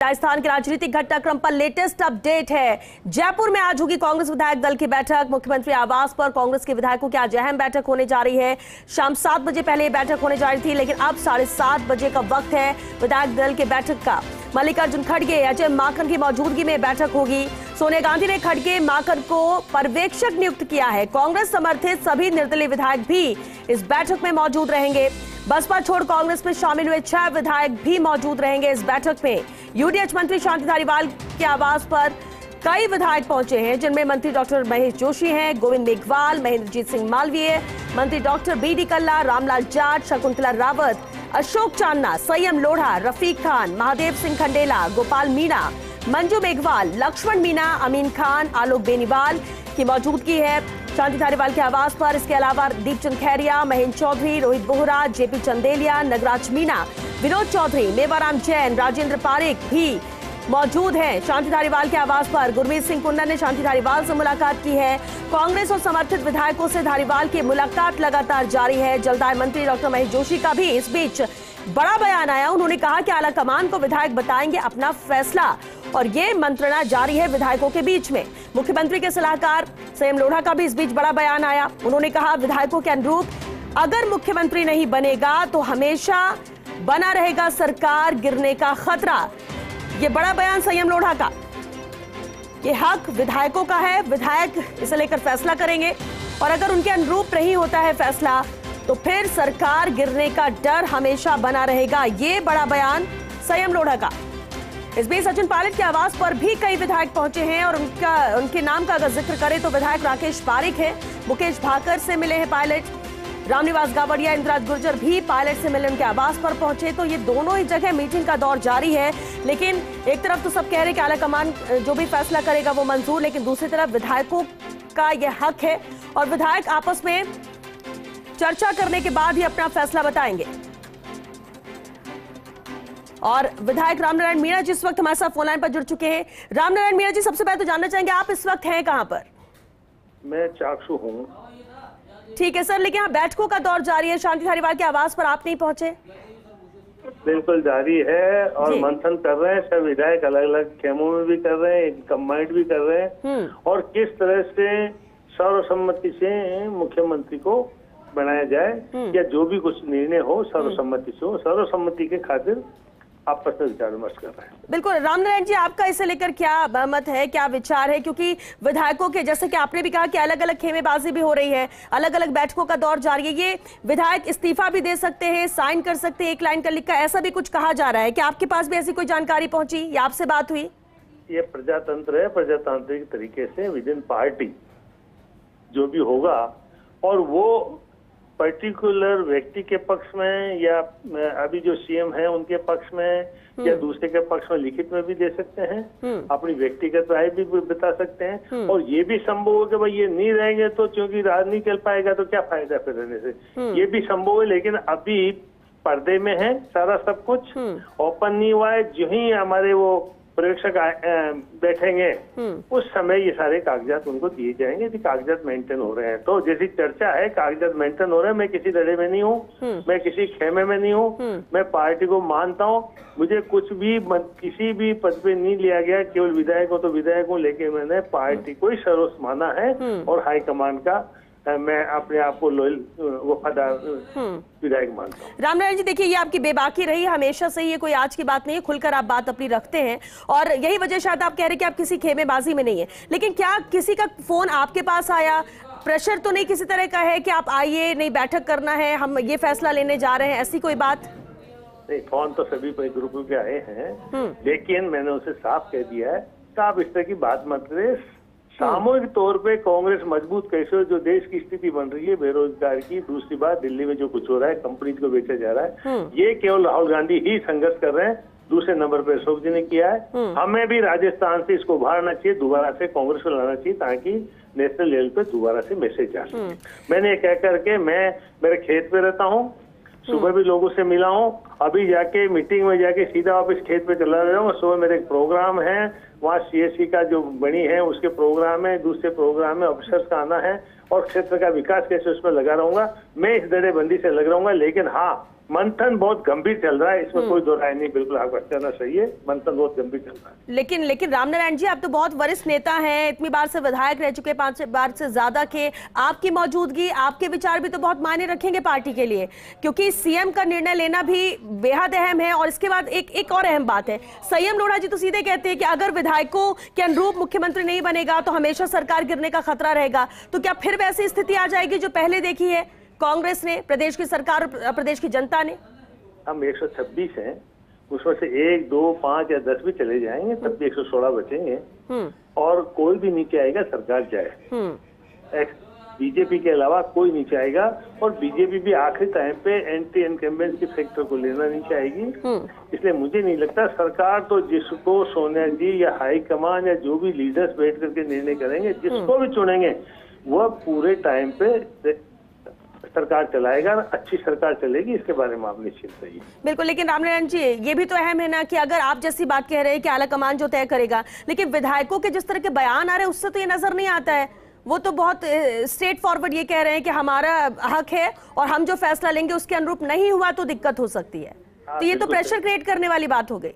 राजस्थान के राजनीतिक घटनाक्रम पर लेटेस्ट अपडेट है। जयपुर में आज होगी कांग्रेस विधायक दल की बैठक। मुख्यमंत्री आवास पर कांग्रेस के विधायकों की आज अहम बैठक होने जा रही है। शाम 7 बजे पहले ये बैठक होने जा रही थी, लेकिन अब 7:30 बजे का वक्त है विधायक दल के बैठक का। मल्लिकार्जुन खड़गे, अजय माकन की मौजूदगी में बैठक होगी। सोनिया गांधी ने खड़गे माकन को पर्यवेक्षक नियुक्त किया है। कांग्रेस समर्थित सभी निर्दलीय विधायक भी इस बैठक में मौजूद रहेंगे। बसपा छोड़ कांग्रेस में शामिल हुए 6 विधायक भी मौजूद रहेंगे इस बैठक में। यूडीएच मंत्री शांति धारीवाल के आवास पर कई विधायक पहुंचे हैं, जिनमें मंत्री डॉक्टर महेश जोशी हैं, गोविंद मेघवाल, महेंद्रजीत सिंह मालवीय, मंत्री डॉक्टर बीडी कल्ला, रामलाल जाट, शकुंतला रावत, अशोक चांदना, संयम लोढ़ा, रफीक खान, महादेव सिंह खंडेला, गोपाल मीणा, मंजू मेघवाल, लक्ष्मण मीणा, अमीन खान, आलोक बेनीवाल की मौजूदगी है शांति धारीवाल के आवास पर। इसके अलावा दीपचंद खैरिया, महेंद्र चौधरी, रोहित बोहरा, जेपी चंदेलिया, नगराज मीणा, विनोद चौधरी, मेवाराम जैन, राजेंद्र पारेख भी मौजूद हैं शांति धारीवाल के आवास पर। गुरमीत सिंह कुन्नर ने शांति धारीवाल से मुलाकात की है। कांग्रेस और समर्थित विधायकों से धारीवाल की मुलाकात लगातार जारी है। जलदाय मंत्री डॉक्टर महेश जोशी का भी इस बीच बड़ा बयान आया। उन्होंने कहा कि आला कमान को विधायक बताएंगे अपना फैसला, और ये मंत्रणा जारी है विधायकों के बीच में। मुख्यमंत्री के सलाहकार संयम लोढ़ा का भी इस बीच बड़ा बयान आया। उन्होंने कहा विधायकों के अनुरूप अगर मुख्यमंत्री नहीं बनेगा तो हमेशा बना रहेगा सरकार गिरने का खतरा। ये बड़ा बयान संयम लोढ़ा का। ये हक विधायकों का है, विधायक इसे लेकर फैसला करेंगे, और अगर उनके अनुरूप नहीं होता है फैसला तो फिर सरकार गिरने का डर हमेशा बना रहेगा। ये बड़ा बयान संयम लोढ़ा का। इस बीच सचिन पायलट के आवास पर भी कई विधायक पहुंचे हैं, और उनके नाम का अगर जिक्र करें तो विधायक राकेश पारिक है, मुकेश भाकर से मिले हैं पायलट, रामनिवास गावड़िया, इंद्राज गुर्जर भी पायलट से मिले उनके आवास पर पहुंचे। तो ये दोनों ही जगह मीटिंग का दौर जारी है। लेकिन एक तरफ तो सब कह रहे हैं कि आला कमान जो भी फैसला करेगा वो मंजूर, लेकिन दूसरी तरफ विधायकों का यह हक है और विधायक आपस में चर्चा करने के बाद ही अपना फैसला बताएंगे। और विधायक रामनारायण मीणा जी इस वक्त हमारे साथ फोन लाइन पर जुड़ चुके हैं। रामनारायण मीणा जी, सबसे पहले तो जानना चाहेंगे आप इस वक्त हैं कहां पर? मैं चाकसू हूं। ठीक है सर, लेकिन यहाँ बैठकों का दौर जारी है, शांति धारीवाल के आवास पर आप नहीं पहुंचे? बिल्कुल जारी है, और मंथन कर रहे हैं सब विधायक, अलग अलग खेमों में भी कर रहे हैं, कंबाइंड भी कर रहे हैं, और किस तरह से सर्वसम्मति से मुख्यमंत्री को बनाया जाए, या जो भी कुछ निर्णय हो सर्वसम्मति से हो। सर्वसम्मति के खातिर आपस में विचार विमर्श कर रहे हैं। बिल्कुल। रामनारायण जी, आपका इसे लेकर क्या मत है, क्या विचार है? क्योंकि विधायकों के, जैसे कि आपने भी कहा कि अलग अलग खेमेबाजी भी हो रही है, अलग अलग बैठकों का दौर जारी है। ये विधायक इस्तीफा भी दे सकते हैं, साइन कर सकते हैं, एक लाइन का लिखा, ऐसा भी कुछ कहा जा रहा है। क्या आपके पास भी ऐसी कोई जानकारी पहुंची या आपसे बात हुई? ये प्रजातंत्र है, प्रजातांत्रिक तरीके से विद इन पार्टी जो भी होगा, और वो पर्टिकुलर व्यक्ति के पक्ष में या अभी जो सीएम है उनके पक्ष में या दूसरे के पक्ष में लिखित में भी दे सकते हैं, अपनी व्यक्तिगत राय भी बता सकते हैं, और ये भी संभव है कि भाई ये नहीं रहेंगे तो क्योंकि राज नहीं चल पाएगा तो क्या फायदा फिर रहने से, ये भी संभव है। लेकिन अभी पर्दे में है सारा सब कुछ, ओपन नहीं हुआ है। जो ही हमारे वो पर्यवेक्षक बैठेंगे उस समय ये सारे कागजात उनको दिए जाएंगे कि कागजात मेंटेन हो रहे हैं। तो जैसी चर्चा है कागजात मेंटेन हो रहे हैं, मैं किसी दड़े में नहीं हूँ, मैं किसी खेमे में नहीं हूँ, मैं पार्टी को मानता हूँ। मुझे कुछ भी किसी भी पद पे नहीं लिया गया, केवल विधायक हो तो विधायक हूँ, लेकिन मैंने पार्टी को ही सर्वोच्च माना है, और हाईकमान का मैं अपने आप को लॉयल वफादार विधायक मानता हूँ। रामनारायण जी, देखिए ये आपकी बेबाकी रही हमेशा से, ये कोई आज की बात नहीं है, खुलकर आप बात अपनी रखते हैं, और यही वजह शायद आप कह रहे हैं कि आप किसी खेमेबाजी में नहीं है। लेकिन क्या किसी का फोन आपके पास आया, प्रेशर तो नहीं किसी तरह का है कि आप आइए, नहीं बैठक करना है, हम ये फैसला लेने जा रहे हैं, ऐसी कोई बात? नहीं, फोन तो सभी ग्रुप के आए हैं, लेकिन मैंने उसे साफ कह दिया है कि आप इस तरह की बात मत करें। सामूहिक तौर पे कांग्रेस मजबूत कैसे हो, जो देश की स्थिति बन रही है बेरोजगार की, दूसरी बात दिल्ली में जो कुछ हो रहा है, कंपनी को बेचा जा रहा है, ये केवल राहुल गांधी ही संघर्ष कर रहे हैं। दूसरे नंबर पे अशोक जी ने किया है। हमें भी राजस्थान से इसको उभारना चाहिए, दोबारा से कांग्रेस को लाना चाहिए, ताकि नेशनल लेवल पे दोबारा से मैसेज आ सके। मैंने कह करके मैं मेरे खेत पे रहता हूँ, सुबह भी लोगों से मिला हूँ, अभी जाके मीटिंग में जाके सीधा वापस खेत पे चला रहा हूँ। सुबह मेरे प्रोग्राम है, वहाँ सीएससी का जो बनी है उसके प्रोग्राम है, दूसरे प्रोग्राम में ऑफिसर्स का आना है, और क्षेत्र का विकास कैसे उसमें लगा रहूंगा। मैं इस दड़ेबंदी से लग रहूंगा, लेकिन हाँ मंथन बहुत गंभीर चल रहा है, इसमें कोई दो राय नहीं, बिल्कुल आपका कहना सही है, मंथन बहुत गंभीर चल रहा है। लेकिन रामनारायण जी, आप तो बहुत वरिष्ठ नेता हैं, इतनी बार से विधायक रह चुके, 5 बार से ज्यादा के, आपकी मौजूदगी, आपके विचार भी तो बहुत मायने रखेंगे पार्टी के लिए, क्योंकि सीएम का निर्णय लेना भी बेहद अहम है। और इसके बाद एक और अहम बात है, संयम लोढ़ा जी तो सीधे कहते हैं कि अगर विधायकों के अनुरूप मुख्यमंत्री नहीं बनेगा तो हमेशा सरकार गिरने का खतरा रहेगा। तो क्या फिर वैसी स्थिति आ जाएगी जो पहले देखी है कांग्रेस ने, प्रदेश की सरकार, प्रदेश की जनता ने? हम 126 हैं, उसमें से 1, 2, 5 या 10 भी चले जाएंगे तब भी 116 बचेंगे और कोई भी नीचे आएगा, सरकार जाए। बीजेपी के अलावा कोई नीचे आएगा और बीजेपी भी आखिरी टाइम पे एंटी इनकम्बेंसी फैक्टर को लेना नहीं चाहेगी। इसलिए मुझे नहीं लगता, सरकार तो जिसको सोनिया जी या हाईकमान या जो भी लीडर्स बैठ करके निर्णय करेंगे, जिसको भी चुनेंगे वह पूरे टाइम पे सरकार चलाएगा, अच्छी सरकार चलेगी, इसके बारे में आप निश्चित रहिए। बिल्कुल, लेकिन रामनारायण जी ये भी तो अहम है ना कि अगर आप जैसी बात कह रहे हैं कि आलाकमान जो तय करेगा, लेकिन विधायकों के जिस तरह के बयान आ रहे हैं उससे तो ये नजर नहीं आता है। वो तो बहुत स्ट्रेट फॉरवर्ड ये कह रहे हैं कि हमारा हक है और हम जो फैसला लेंगे उसके अनुरूप नहीं हुआ तो दिक्कत हो सकती है। तो ये तो प्रेशर क्रिएट करने वाली बात हो गई।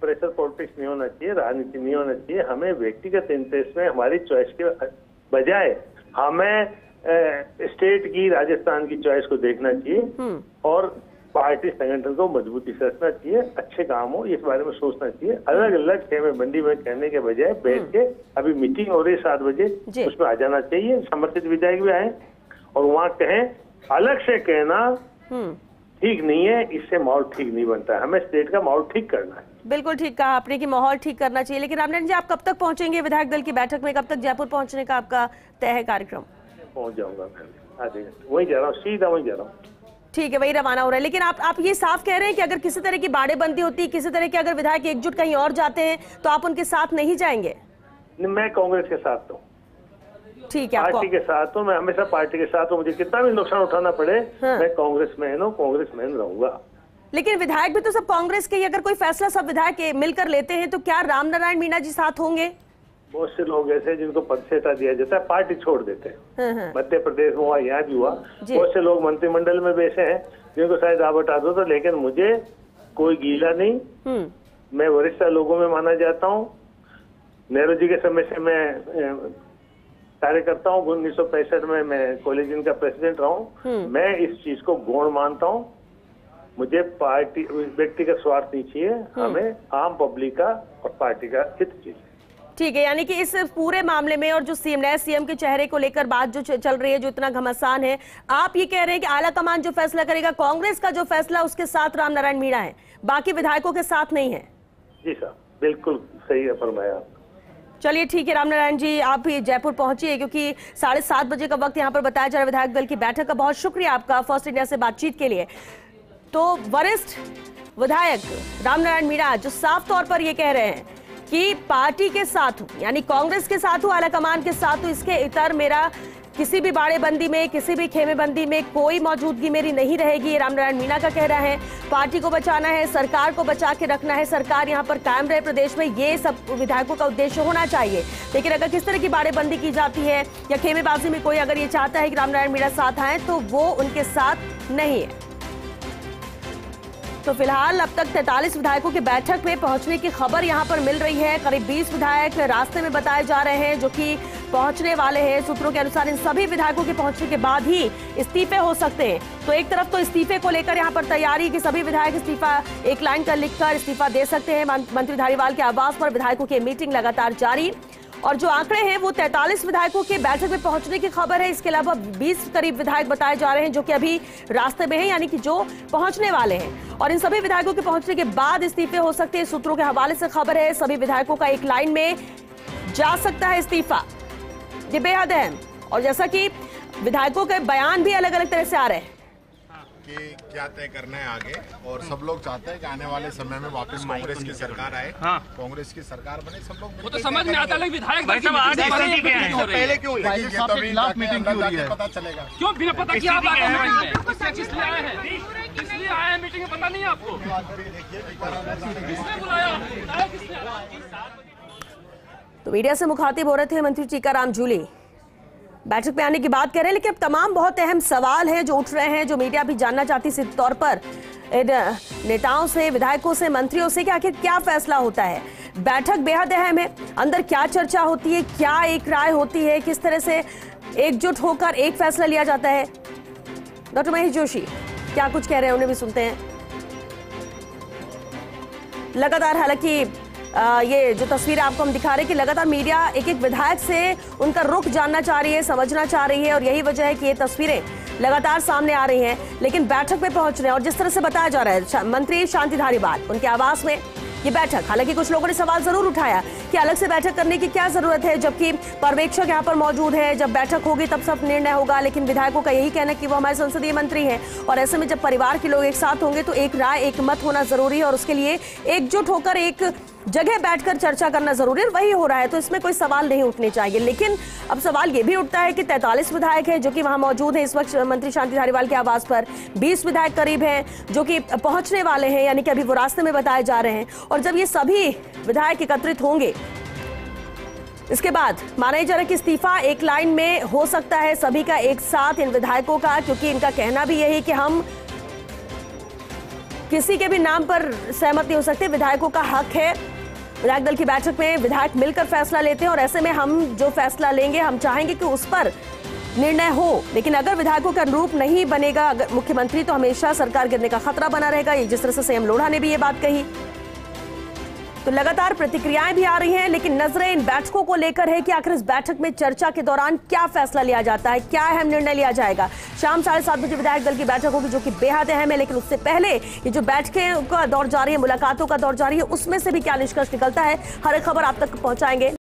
प्रेशर पॉलिटिक्स नहीं होना चाहिए, राजनीति नहीं होना चाहिए। हमें व्यक्तिगत इंटरेस्ट में हमारी चॉइस के बजाय हमें स्टेट की, राजस्थान की चॉइस को देखना चाहिए और पार्टी संगठन को मजबूती से रखना चाहिए। अच्छे काम हो इस बारे में सोचना चाहिए। अलग अलग खेमे मंडी में कहने के बजाय बैठ के, अभी मीटिंग हो रही है 7 बजे, उसमें आ जाना चाहिए। समर्थित विधायक भी आए और वहाँ कहें। अलग से कहना ठीक नहीं है, इससे माहौल ठीक नहीं बनता है। हमें स्टेट का माहौल ठीक करना है। बिल्कुल ठीक कहा आपने कि माहौल ठीक करना चाहिए। लेकिन रामनारायण जी, आप कब तक पहुंचेंगे विधायक दल की बैठक में? कब तक जयपुर पहुंचने का आपका तय है कार्यक्रम? पहुंच जाऊंगा, वही जा रहा हूँ, सीधा वही जा रहा हूँ। ठीक है, वही रवाना हो रहा है। लेकिन आप ये साफ कह रहे हैं कि अगर किसी तरह की बाड़ेबंदी होती है, किसी तरह के अगर विधायक एकजुट कहीं और जाते हैं तो आप उनके साथ नहीं जाएंगे? मैं कांग्रेस के साथ हूँ। ठीक है, पार्टी के साथ हूँ, मैं हमेशा पार्टी के साथ हूँ। मुझे कितना भी नुकसान उठाना पड़े, मैं कांग्रेसमैन हूँ, कांग्रेसमैन रहूंगा। लेकिन विधायक भी तो सब कांग्रेस के, अगर कोई फैसला सब विधायक मिलकर लेते हैं तो क्या रामनारायण मीणा जी साथ होंगे? बहुत से लोग ऐसे जिनको पद से हटा दिया जाता है, पार्टी छोड़ देते हैं। मध्य प्रदेश में हुआ, यहाँ भी हुआ। बहुत से लोग मंत्रिमंडल में बैठे हैं जिनको शायद आप हटा दो तो, लेकिन मुझे कोई गीला नहीं। मैं वरिष्ठ लोगों में माना जाता हूँ। नेहरू जी के समय से मैं कार्य करता हूँ। 1965 में मैं कॉलेजियन का प्रेसिडेंट रहा हूँ। मैं इस चीज को गौण मानता हूँ। मुझे पार्टी, व्यक्तिगत स्वार्थ नहीं चाहिए, हमें आम पब्लिक का और पार्टी का हित चाहिए। ठीक है, यानी कि इस पूरे मामले में और जो नए सीएम के चेहरे को लेकर बात जो चल रही है, जो इतना घमासान है, आप ये कह रहे हैं कि आलाकमान जो फैसला करेगा, कांग्रेस का जो फैसला, उसके साथ रामनारायण मीणा है, बाकी विधायकों के साथ नहीं है? जी सर, बिल्कुल सही है फरमाया। चलिए ठीक है रामनारायण जी, आप भी जयपुर पहुंचिए क्योंकि 7:30 बजे का वक्त यहाँ पर बताया जा रहा है विधायक दल की बैठक का। बहुत शुक्रिया आपका फर्स्ट इंडिया से बातचीत के लिए। तो वरिष्ठ विधायक रामनारायण मीणा जो साफ तौर पर ये कह रहे हैं कि पार्टी के साथ हूं, यानी कांग्रेस के साथ हूं, आलाकमान के साथ हूं, इसके इतर मेरा किसी भी बाड़ेबंदी में, किसी भी खेमेबंदी में कोई मौजूदगी मेरी नहीं रहेगी। ये रामनारायण मीणा का कहना है। पार्टी को बचाना है, सरकार को बचा के रखना है, सरकार यहाँ पर कायम रहे प्रदेश में, ये सब विधायकों का उद्देश्य होना चाहिए। लेकिन अगर किस तरह की बाड़ेबंदी की जाती है या खेमेबाजी में कोई अगर ये चाहता है कि रामनारायण मीणा साथ आए तो वो उनके साथ नहीं है। तो फिलहाल अब तक 43 विधायकों की बैठक में पहुंचने की खबर यहां पर मिल रही है। करीब 20 विधायक रास्ते में बताए जा रहे हैं जो कि पहुंचने वाले हैं। सूत्रों के अनुसार इन सभी विधायकों के पहुंचने के बाद ही इस्तीफे हो सकते हैं। तो एक तरफ तो इस्तीफे को लेकर यहां पर तैयारी कि सभी विधायक इस्तीफा एक लाइन कर लिखकर इस्तीफा दे सकते हैं। मंत्री धारीवाल के आवास पर विधायकों की मीटिंग लगातार जारी और जो आंकड़े हैं वो 43 विधायकों के बैठक में पहुंचने की खबर है। इसके अलावा 20 करीब विधायक बताए जा रहे हैं जो कि अभी रास्ते में हैं, यानी कि जो पहुंचने वाले हैं। और इन सभी विधायकों के पहुंचने के बाद इस्तीफे हो सकते हैं। सूत्रों के हवाले से खबर है सभी विधायकों का एक लाइन में जा सकता है इस्तीफा। ये बेहद अहम। और जैसा कि विधायकों के बयान भी अलग अलग तरह से आ रहे हैं कि क्या तय करना है आगे, और सब लोग चाहते हैं कि आने वाले समय में वापस कांग्रेस की सरकार आए। कांग्रेस की सरकार बने, सब लोग वो तो समझ में आता है। विधायक पहले क्यों मीटिंग क्यों हो रही है पता चलेगा, क्यों बिना पता किया आप आए हैं, इसलिए आए हैं, इसलिए आए हैं मीटिंग में, पता नहीं आपको किसने बुलाया। तो मीडिया से मुखातिब हो रहे थे मंत्री टीकाराम जूली। बैठक में आने की बात कर रहे हैं, लेकिन अब तमाम बहुत अहम सवाल हैं जो उठ रहे हैं, जो मीडिया भी जानना चाहती है सीधे तौर पर नेताओं से, विधायकों से, मंत्रियों से कि आखिर क्या फैसला होता है। बैठक बेहद अहम है, अंदर क्या चर्चा होती है, क्या एक राय होती है, किस तरह से एकजुट होकर एक फैसला लिया जाता है। डॉक्टर महेश जोशी क्या कुछ कह रहे हैं, उन्हें भी सुनते हैं। लगातार हालांकि ये जो तस्वीर आपको हम दिखा रहे हैं कि लगातार मीडिया एक एक विधायक से उनका रुख जानना चाह रही है, समझना चाह रही है, और यही वजह है कि ये तस्वीरें लगातार सामने आ रही हैं। लेकिन बैठक में पहुंच रहे हैं और जिस तरह से बताया जा रहा है, मंत्री शांति धारीवाल उनके आवास में ये बैठक, हालांकि कुछ लोगों ने सवाल जरूर उठाया कि अलग से बैठक करने की क्या जरूरत है, जबकि पर्यवेक्षक यहाँ पर मौजूद है, जब बैठक होगी तब सब निर्णय होगा। लेकिन विधायकों का यही कहना है कि वो हमारे संसदीय मंत्री हैं, और ऐसे में जब परिवार के लोग एक साथ होंगे तो एक राय, एक मत होना जरूरी है, और उसके लिए एकजुट होकर एक जगह बैठकर चर्चा करना जरूरी है। वही हो रहा है, तो इसमें कोई सवाल नहीं उठने चाहिए। लेकिन अब सवाल ये भी उठता है कि 43 विधायक हैं जो कि वहां मौजूद हैं इस वक्त मंत्री शांति धारीवाल के आवास पर, 20 विधायक करीब हैं जो कि पहुंचने वाले हैं, यानी कि अभी वो रास्ते में बताए जा रहे हैं। और जब ये सभी विधायक एकत्रित होंगे, इसके बाद माना जा रहा है कि इस्तीफा एक लाइन में हो सकता है सभी का एक साथ, इन विधायकों का, क्योंकि इनका कहना भी यही कि हम किसी के भी नाम पर सहमत नहीं हो सकते। विधायकों का हक है, विधायक दल की बैठक में विधायक मिलकर फैसला लेते हैं, और ऐसे में हम जो फैसला लेंगे हम चाहेंगे कि उस पर निर्णय हो। लेकिन अगर विधायकों का अनुरूप नहीं बनेगा अगर मुख्यमंत्री, तो हमेशा सरकार गिरने का खतरा बना रहेगा। ये जिस तरह से सीएम लोढ़ा ने भी ये बात कही, तो लगातार प्रतिक्रियाएं भी आ रही हैं। लेकिन नजरें इन बैठकों को लेकर है कि आखिर इस बैठक में चर्चा के दौरान क्या फैसला लिया जाता है, क्या अहम निर्णय लिया जाएगा। शाम 7:30 बजे विधायक दल की बैठक होगी जो कि बेहद अहम है, लेकिन उससे पहले ये जो बैठकें का दौर जारी है, मुलाकातों का दौर जारी है, उसमें से भी क्या निष्कर्ष निकलता है, हर एक खबर आप तक पहुंचाएंगे।